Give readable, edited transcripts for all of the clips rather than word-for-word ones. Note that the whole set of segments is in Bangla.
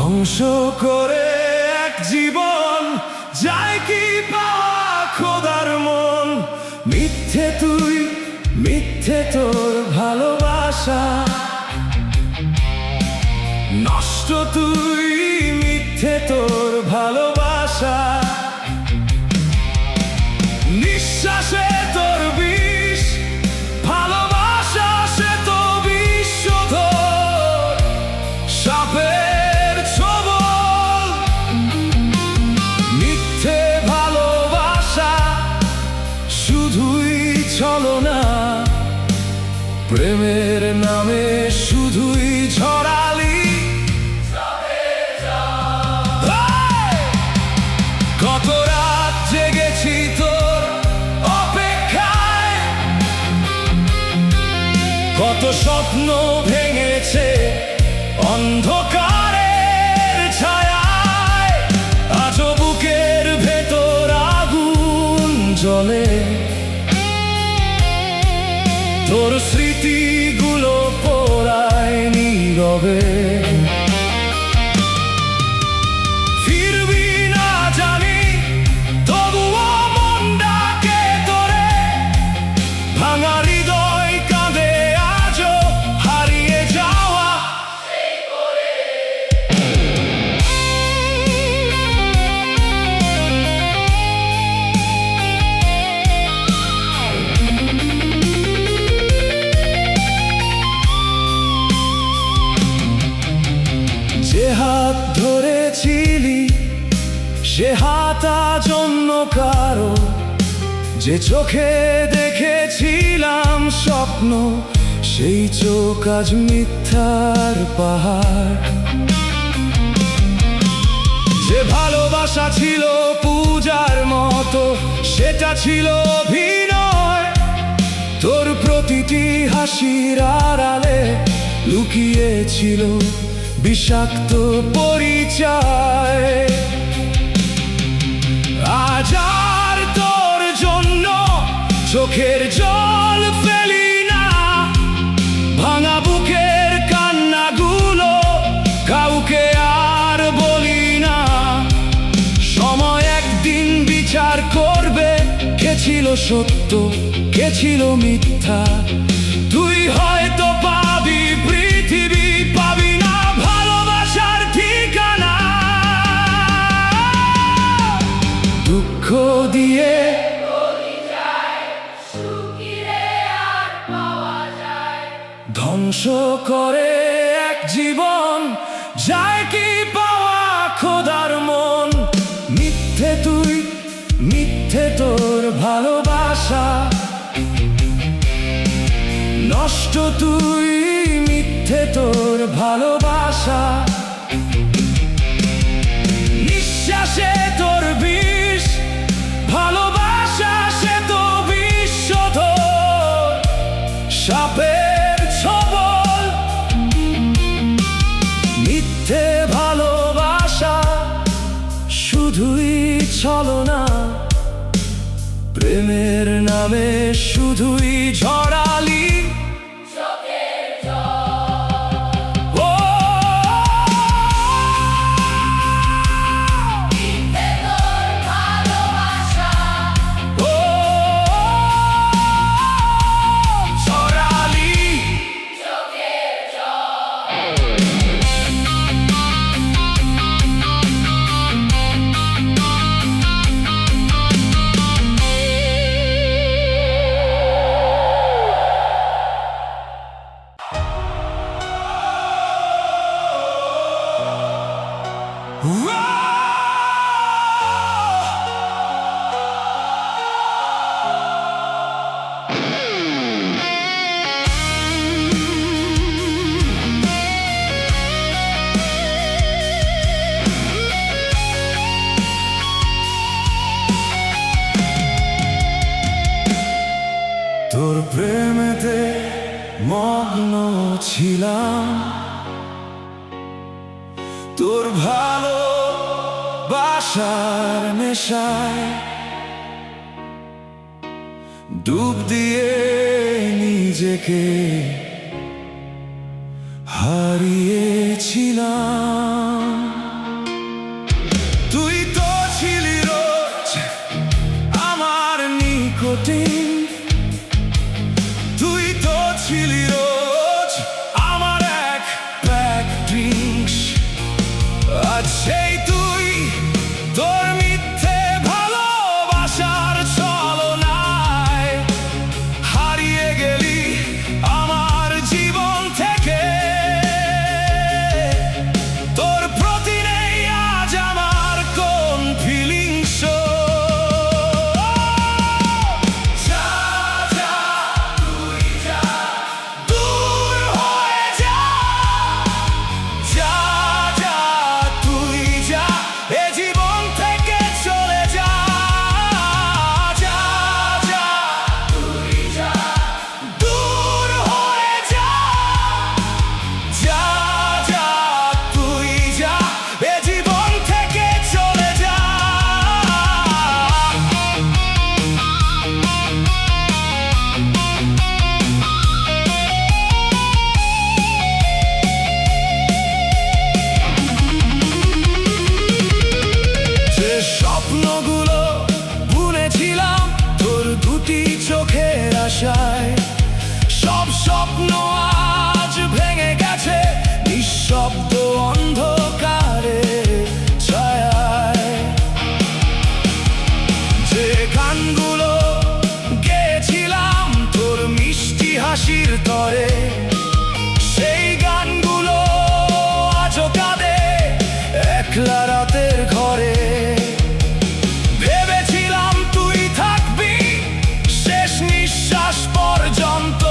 ধ্বংস করে এক জীবন, যায় কি পাওয়া খোদার মন। মিথ্যে তুই, মিথ্যে তোর ভালোবাসা, নষ্ট তুই, মিথ্যে তোর ভালোবাসা। নিঃশ্বাসে তোর বিষ, ভালোবাসা সে তো বিষধর, সাপের ছোবল। মিথ্যে ভালোবাসা শুধুই ছলনা, প্রেমের নামে শুধুই ঝড়ালি। কত রাত জেগেছি তোর অপেক্ষায়, কত স্বপ্ন ভেঙেছে অন্ধকারের ছায়ায়। আজও বুকের ভেতর আগুন জ্বলে, তোর স্মৃতিগুলো পোড়ায় নীরবে। ফিরবি না জানি, তবুও মন ডাকে তোরে। ভাঙা হৃদয় কাঁদে আজও হারিয়ে যাওয়া। যে হাত ধরেছিলি সে হাত আজ অন্য কারো, যে চোখে দেখেছিলাম স্বপ্ন সেই চোখ আজ মিথ্যার পাহাড়। যে ভালোবাসা ছিল পূজার মতো সেটা ছিল অভিনয়। তোর প্রতিটি হাসির আড়ালে লুকিয়েছিল বিষাক্ত পরিচয়। আজ আর তোর জন্য চোখের জল ফেলি না, ভাঙা বুকের কান্নাগুলো কাউকে আর বলি না। সময় একদিন বিচার করবে কে ছিল সত্য, কে ছিল মিথ্যা। তুই হয়তো পাবি পৃথিবী, পাবি না ভালোবাসার ঠিকানা। দুঃখ দিয়ে ধ্বংস করে এক জীবন, যায় কি পাওয়া খোদার মন। মিথ্যে তুই, মিথ্যে তোর ভালোবাসা, নষ্ট তুই, মিথ্যে তোর ভালোবাসা। নিঃশ্বাসে তোর বিষ, ভালোবাসা সে তো বিষধর, সাপের ছোবল। মিথ্যে ভালোবাসা শুধুই ছলনা, প্রেমের নামে শুধুই ঝড়ালি। তোর প্রেমেতে মগ্ন ছিলাম, তোর ভালোবাসার নেশায় ডুব দিয়ে নিজেকে হারিয়েছিলাম। হাসির তরে সেই গানগুলো আজও কাঁদে একলা রাতের ঘরে। ভেবেছিলাম তুই থাকবি শেষ নিঃশ্বাস পর্যন্ত,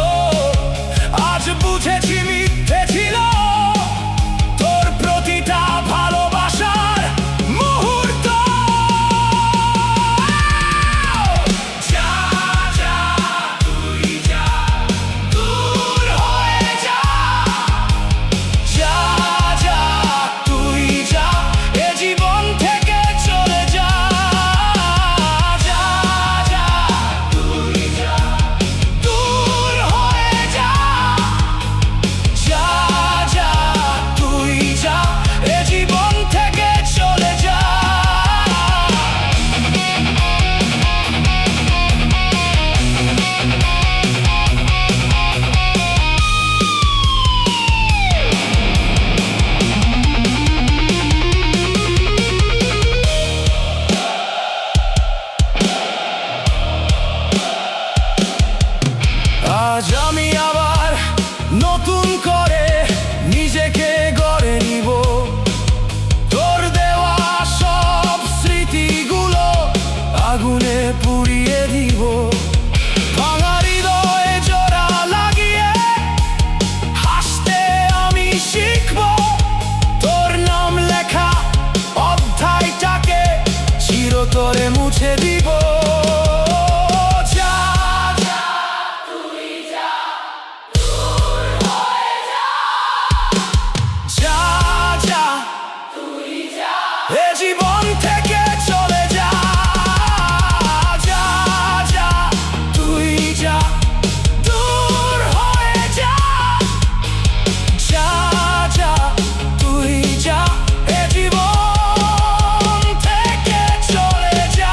আজ বুঝেছি মিথ্যে ছিল তোর প্রতিটা ভালোবাসার মুহূর্ত। যা যা তুই যা, দূর হয়ে যা, যা যা তুই যা, এ জীবন থেকে চলে যা। যা যা তুই যা, দূর হয়ে যা, যা যা তুই যা, এ জীবন থেকে চলে যা। আজ আমি আবার নতুন করে নিজেকে গড়ে নিব, তোর দেওয়া সব স্মৃতিগুলো আগুনে পুড়িয়ে দিব। ভাঙা হৃদয়ে জোড়া লাগিয়ে হাসতে আমি শিখব, তোর নাম লেখা অধ্যায়টাকে চিরতরে মুছে দিব। যা যা তুই যা, দূর হয়ে যা, যা যা তুই যা, এ জীবন থেকে চলে যা। যা যা তুই যা, দূর হয়ে যা, যা যা তুই যা, এ জীবন থেকে চলে যা।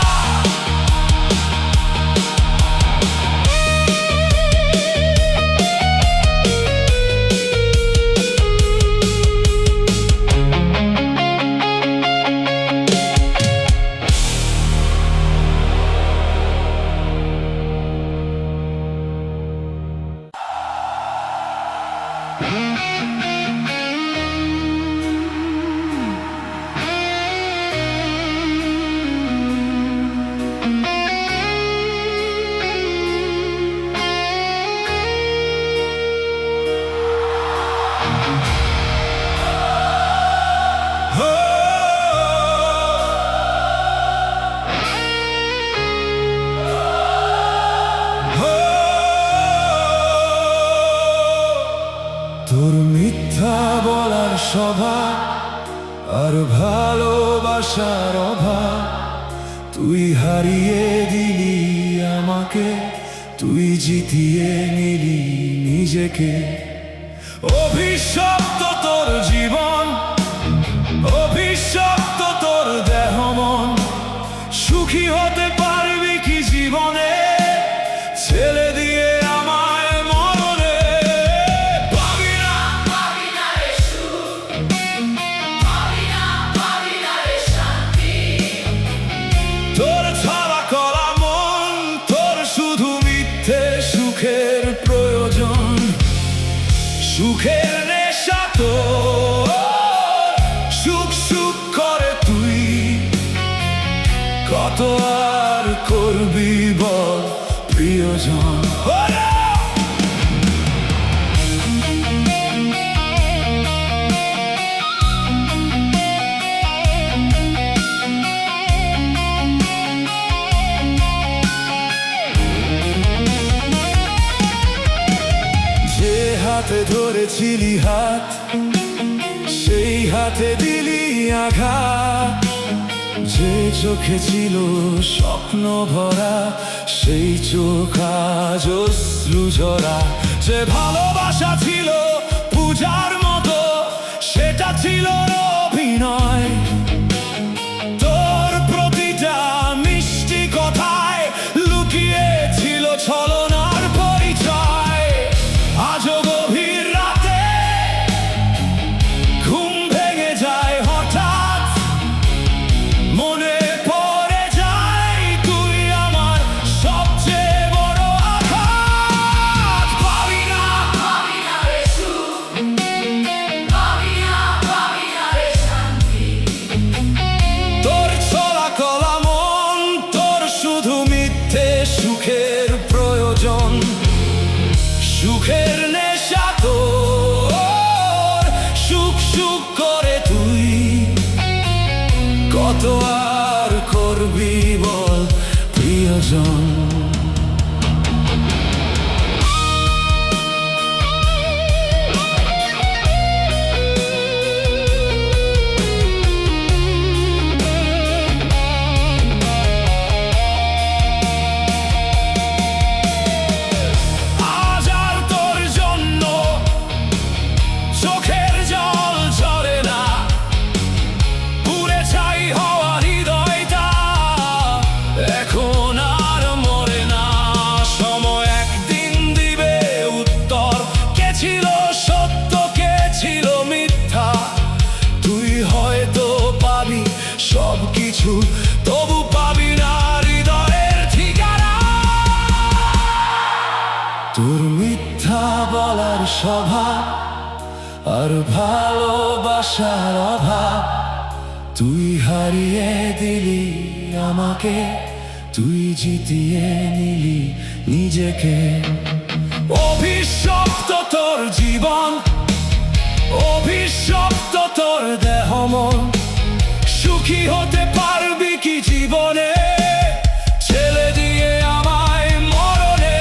তোর মিথ্যা বলার স্বভাব আর ভালোবাসার অভাব, তুই হারিয়ে দিলি আমাকে, তুই জিতিয়ে নিলি নিজেকে। অভিশপ্ত তোর জীবন, অভিশপ্ত তোর দেহ মন, সুখী হতে পারবি কি জীবনে ছেলে দিয়ে আমায় মরণে? পাবি না, পাবি না রে সুখ, পাবি না, পাবি না রে শান্তি। তোর ছাড়া করা মন, তোর শুধু মিথ্যে সুখের প্রয়োজন, সুখের নেশা তোর, সুখ সুখ করে তুই, কত আর করবি বল প্রিয়জন। যে হাতে ধরেছিলি হাত, সেই হাতে দিলি আঘাত। যে চোখে ছিল স্বপ্ন ভরা, সেই চোখ আজ অশ্রু ঝরা। যে ভালোবাসা ছিল পূজার মতো, সেটা ছিল অভিনয়। তোর প্রতিটা মিষ্টি কথায় লুকিয়ে ছিল ছলনার পরিচয়। আজও গভীর রাতে ঘুম ভেঙে যায় হঠাৎ, মনে পড়ে যায় তুই আমার সবচেয়ে বড় আঘাত। পাবি না, স্বভাব আর ভালোবাসার অভাব। তুই হারিয়ে দিলি আমাকে, তুই জিতিয়ে নিলি নিজেকে। অভিশপ্ত তোর জীবন, অভিশপ্ত তোর দেহ মন। সুখী হতে পারবি কি জীবনে ছেলে দিয়ে আমায় মরণে?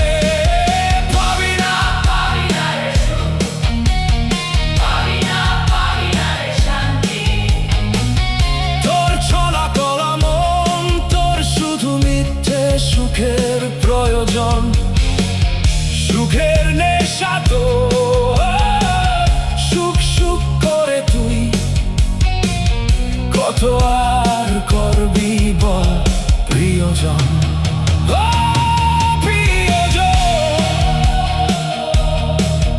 পাবি না, পাবি না রে সুখ, পাবি না, পাবি না রে শান্তি। তোর ছলা কলা মন, তোর শুধু মিথ্যে সুখের প্রয়োজন। সুখের নেশা তোর, সুখ সুখ করে তুই কত আর করবি বল প্রিয়জন। ও প্রিয়জন,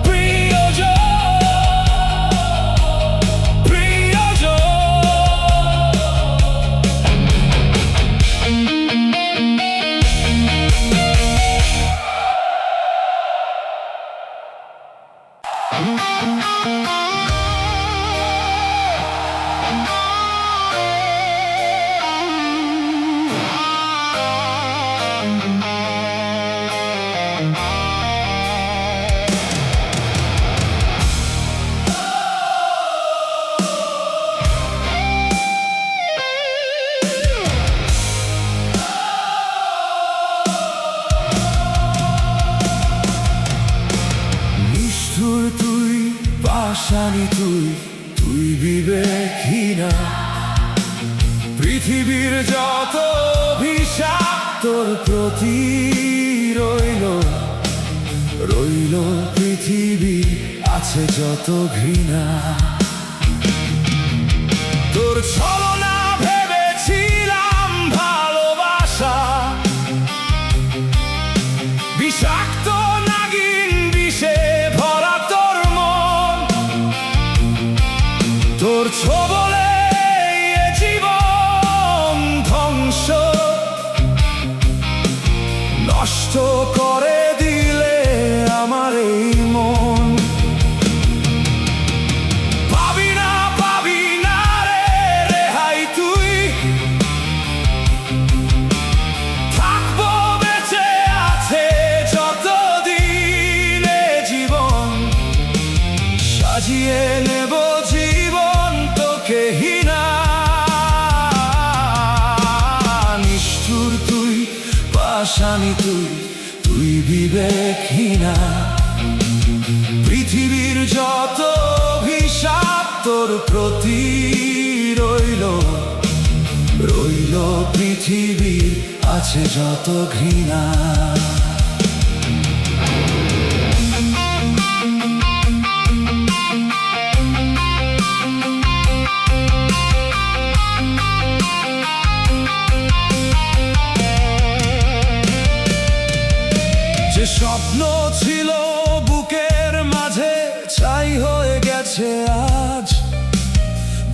প্রিয়জন, প্রিয়জন। নিষ্ঠুর তুই, পাষাণী তুই, তুই বিবেকহীনা। পৃথিবীর যত অভিশাপ তোর প্রতি রইল, রইল পৃথিবী আছে যত ঘৃণা। তোর ছলনা ভেবেছিলাম ভালোবাসা, বিষাক্ত নাগিন বিষে ভরা তোর মন। তোর ছোবলে এ জীবন ধ্বংস, নষ্ট করে দিলে আমার এই মন। পাবি না, পাবি না রে রেহাই তুই, থাকবো বেঁচে আছে যতদিন এ জীবন। সাজিয়ে নেব জীবন তোকে হীনা। নিষ্ঠুর তুই, পাষাণী তুই, তুই বিবেকহীনা। পৃথিবীর যত অভিশাপ তোর প্রতি রইল, রইল পৃথিবীর আছে যত ঘৃণা। যে স্বপ্ন ছিল বুকের মাঝে ছাই হয়ে গেছে আজ।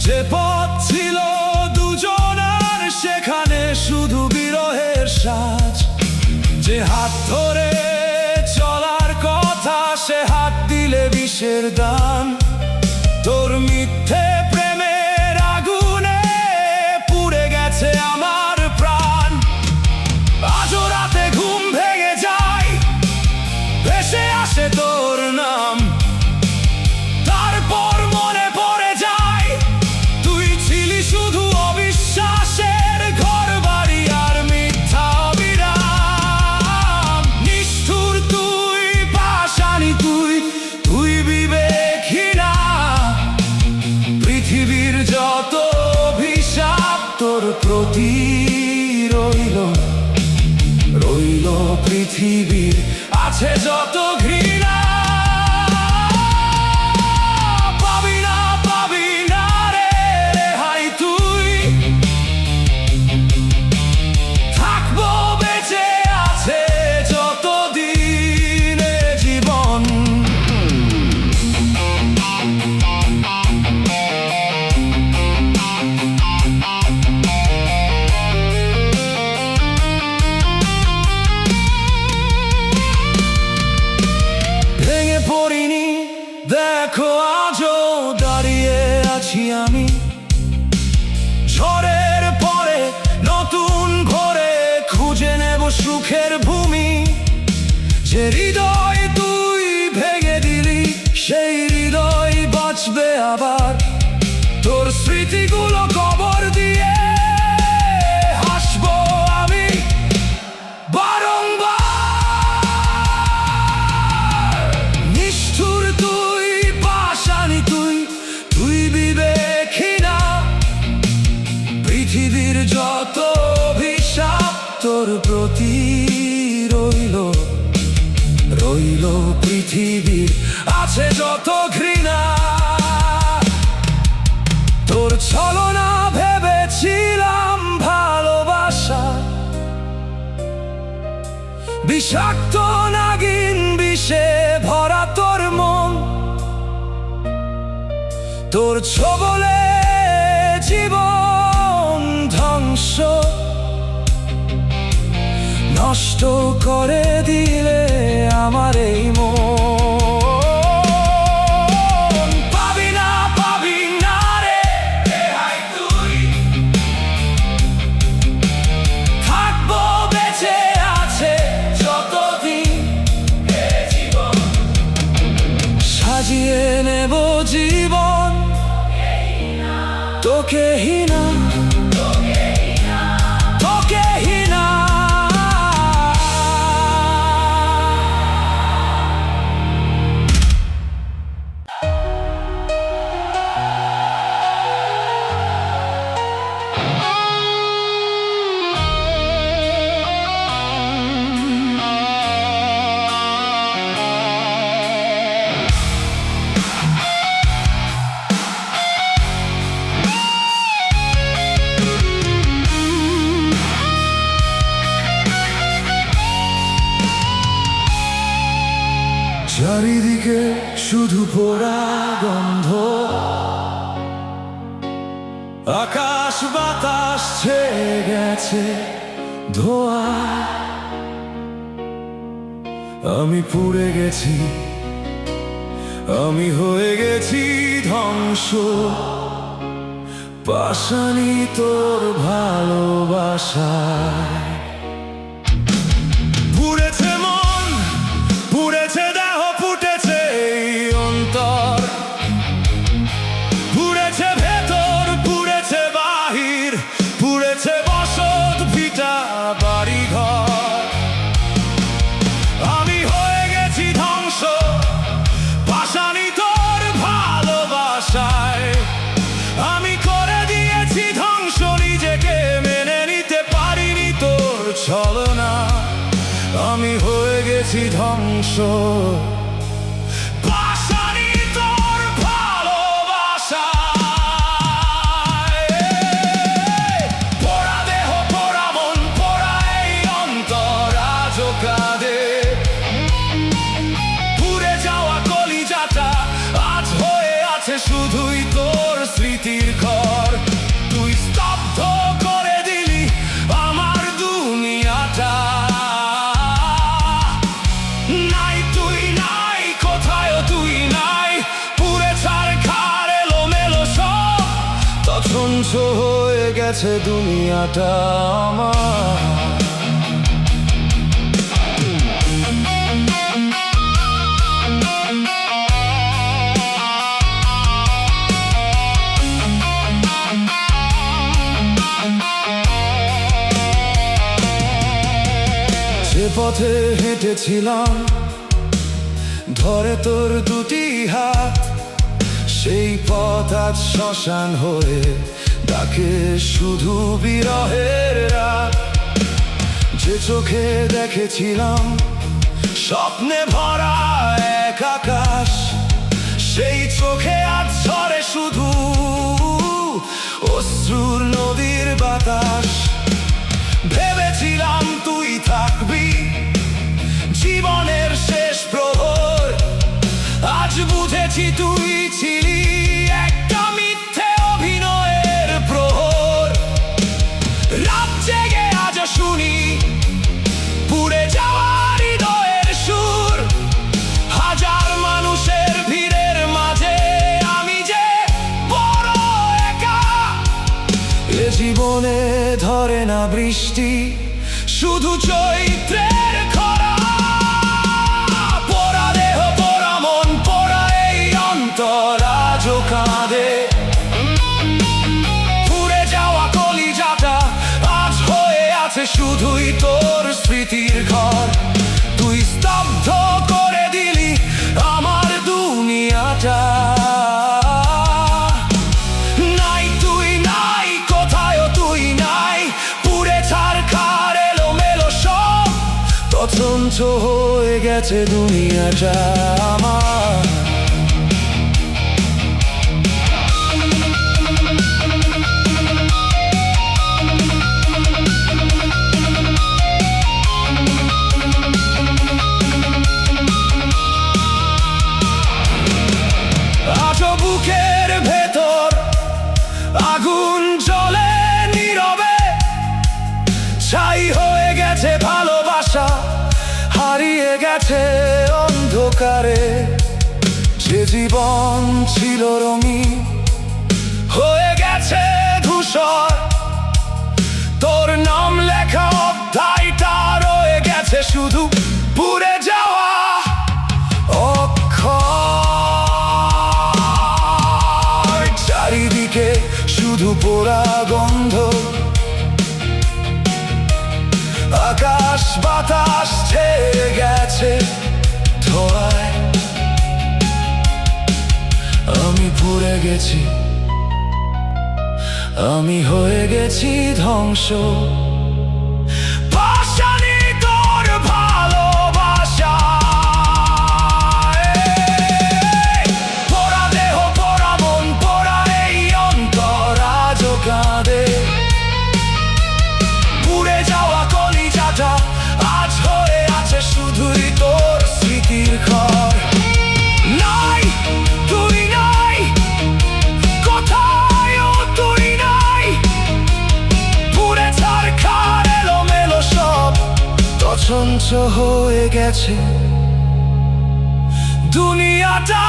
যে পথ ছিল দুজনের সেখানে শুধু বিরহের সাজ। যে হাত ধরে চলার কথা সে হাত দিলে বিষের দান। তোর মিথ্যে প্রেমের আগুনে পুড়ে গেছে আমার প্রাণ। আজও রাতে ঘুম ভেঙে যায়, ভেসে আসে তোর নাম। তারপর মনে পড়ে যায় তুই ছিলি শুধু অবিশ্বাসের ঘর বাড়ি আর মিথ্যা অবিরাম। নিষ্ঠুর তুই, পাষাণী তুই, তুই বিবেকহীনা। পৃথিবীর যত অভিশাপ তোর প্রতি রইল, রইল পৃথিবীর আছে যত ঘৃণা। পাবি না, পাবি না রে রেহাই তুই, থাকবো বেঁচে আছে যতদিন এ জীবন। দেখো আজও দাঁড়িয়ে আছি আমি, ঝড়ের পরে নতুন ঘরে খুঁজে নেব সুখের ভূমি। যে হৃদয় তুই ভেঙে দিলি, সেই হৃদয় বাঁচবে আবার। তোর স্মৃতিগুলো কবর দিয়ে হাসবো আমি বারংবার। নিষ্ঠুর তুই, পাষাণী তুই, তুই বিবেকহীনা। পৃথিবীর যত অভিশাপ তোর প্রতি রইল, রইল পৃথিবীর আছে যত ঘৃণা। তোর ছলনা ভেবেছিলাম ভালোবাসা, বিষাক্ত নাগিন বিষে ভরা তোর মন। তোর ছোবলে জীবন ধ্বংস, নষ্ট করে দিলে আমার এই মন। পাবি না, পাবি না রে রেহাই তুই। থাকবো বেঁচে আছে যতদিন এ জীবন, সাজিয়ে নেব জীবন তোকে হীনা, তোকে হীনা। চারিদিকে শুধু পোড়া গন্ধ, আকাশ বাতাস ছেয়ে গেছে ধোয়া। আমি পুড়ে গেছি, আমি হয়ে গেছি ধ্বংস। পাষাণী তোর ভালোবাসায়। পুড়েছে মন, পুড়েছে দেহ, ফুটেছে এই অন্তর। পুড়েছে ভেতর, পুড়েছে বাহির, পুড়েছে বসত ভিটা বাড়ি ঘর। আমি হয়ে গেছি ধ্বংস, পাষাণী তোর ভালোবাসায়। আমি করে দিয়েছি ধ্বংস, নিজেকে মেনে নিতে পারিনি তোর ছলনা। আমি হয়ে গেছি ধ্বংস, পাষাণী তোর ভালোবাসায়। পোড়া দেহ, পোড়া মন, পোড়া এই অন্তর আজও কাঁদে। পুড়ে যাওয়া কলিজাটা আজ হয়ে আছে শুধুই তোর স্মৃতির ঘর। তুই স্তব্ধ করে দিলি আমার দুনিয়াটা। নাই তুই নাই, কোথায় তুই নাই, পুরে ছারখার এলোমেলো সব। তছনছ হয়ে গেছে দুনিয়াটা আমার। যে পথে হেঁটেছিলাম ধরে তোর দুটি হাত, সেই পথ আজ শ্মশান হয়ে ডাকে শুধু বিরহের রাত। যে চোখে দেখেছিলাম স্বপ্নে ভরা এক আকাশ, সেই চোখে আজ ঝরে শুধু অশ্রুর নদীর বাতাস। ভেবেছিলাম তুই থাকবি জীবনের শেষ প্রহর, আজ বুঝেছি তুই ছিলি একটা মিথ্যে অভিনয়ের প্রহর। রাত জেগে আজ শুনি পুড়ে যাওয়া হৃদয়ের সুর, হাজার মানুষের ভিড়ের মাঝে বৃষ্টি, শুধু চৈত্রের খরা। পোড়া দেহ, পোড়া মন, পোড়া এই অন্তর আজও কাঁদে। পুড়ে যাওয়া কলিজাটা আজ হয়ে আছে শুধুই তোর স্মৃতির ঘর। তুই স্তব্ধ করে দিলি আমার দুনিয়াটা। নাই তুই নাই, কোথায়ও তুই নাই, পুড়ে ছারখার এলোমেলো সব। তছনছ হয়ে গেছে দুনিয়াটা আমার। আজও বুকের ভেতর আগুন জ্বলে নীরবে। ছাই হয়ে গেছে ভালোবাসা, হারিয়ে গেছে অন্ধকারে। যে জীবন ছিল রঙিন হয়ে গেছে ধূসর। তোর নাম লেখা অধ্যায়টা রয়ে গেছে শুধু পুড়ে যাওয়া অক্ষর। চারিদিকে শুধু পোড়া গন্ধ, আকাশ বাতাস ছেয়ে গেছে ধোঁয়ায়। আমি পুড়ে গেছি, আমি হয়ে গেছি ধ্বংস। পাশানি তোর ভালোবাসা, পোড়া দেহ, পোড়া মন, পোড়া এই অন্তর আজও কাঁদে। পুড়ে যাওয়া কলিজাটা আজ হয়ে আছে শুধুই তোর স্মৃতির ঘর। নাই তুই নাই, কোথায়ও তুই নাই, পুড়ে ছারখার এলোমেলো সব। তছনছ হয়ে গেছে দুনিয়াটা।